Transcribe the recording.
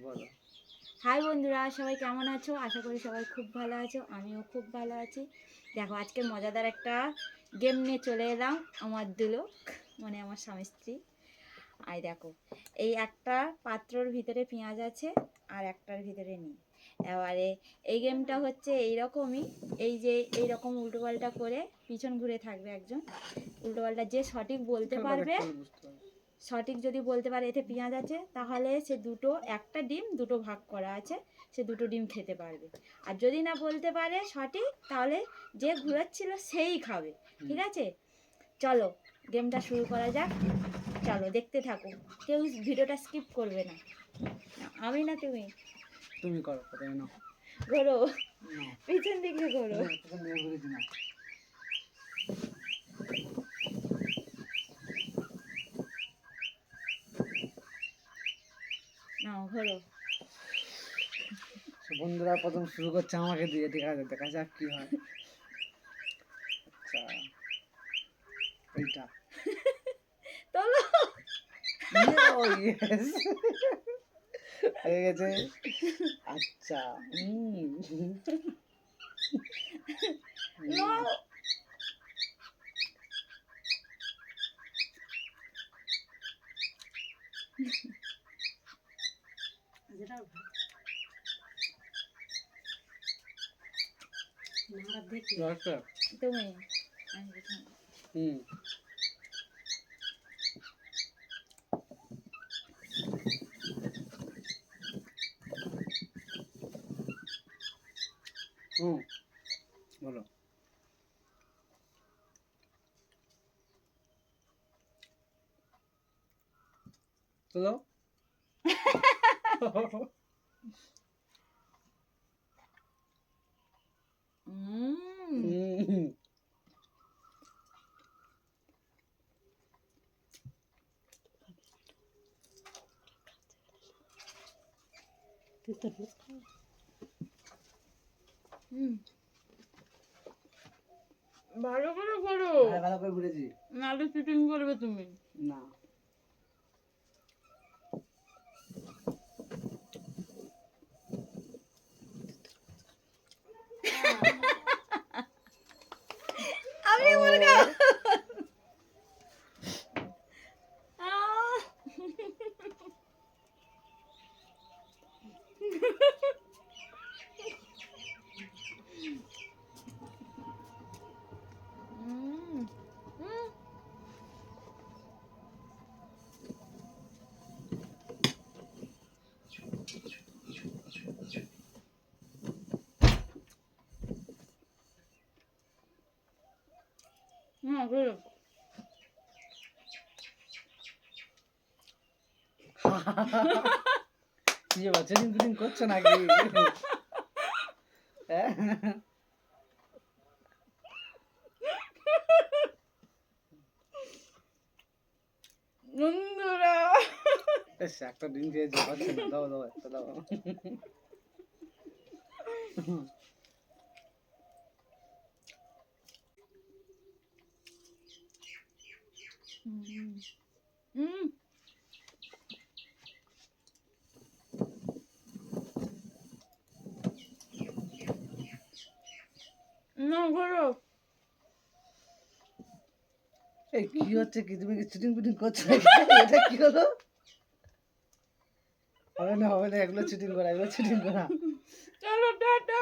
বলো। হাই বন্ধুরা, সবাই কেমন আছো? আশা করি সবাই খুব ভালো আছো। আমিও খুব ভালো আছি। দেখো, আজকে মজাদার একটা গেম নিয়ে চলে এলাম আমার দুলোক, মানে আমার স্বামী স্ত্রী। আর দেখো, এই একটা পাত্রর ভিতরে পেঁয়াজ আছে আর একটার ভিতরে নেই। এবারে এই গেমটা হচ্ছে এইরকমই, এই যে এইরকম উল্টোপাল্টা করে পিছন ঘুরে থাকবে একজন। উল্টোপাল্টা যে সঠিক বলতে পারবে, সঠিক যদি বলতে পারে এতে পেঁয়াজ আছে, তাহলে সে একটা ডিম দুটো ভাগ করা আছে, সে দুটো ডিম খেতে পারবে। আর যদি না বলতে পারে সঠিক, তাহলে যে ঘুরাচ্ছিল সেই খাবে। ঠিক আছে, চলো গেমটা শুরু করা যাক। চলো দেখতে থাকো, কেউ ভিডিওটা স্কিপ করবে না। আমি না তুমি? তুমি করো, প্রথমে নাও। ঘোরো, পিছন দিকে ঘোরো। নাও ঘোরো। বন্ধুরা প্রথম শুরু করছে আমাকে দিয়ে, ঠিক আছে, দেখা যাক কি হয়। আচ্ছা, এইটা তোলো। ইয়েস, হয়ে গেছে। আচ্ছা, নো। তুমি বলো। চলো। ভালো করে করো, ভালো করে ঘুরেছি। নাহলে চিটিং করবে তুমি। না, আমি মুরগা। কি চিটিং ফিটিং করছো নাকি? বন্ধুরা, একটা ডিম খেয়েছি, পাচ্ছি না। দাও দাও, একটা দাও। না ঘোরো। এই কি হচ্ছে কি? তুমি চিটিং ফিটিং করছো নাকি? এটা কি হলো? হবে না, হবে না, এগুলো চিটিং করা, এগুলো চিটিং করা। চলো টাটা।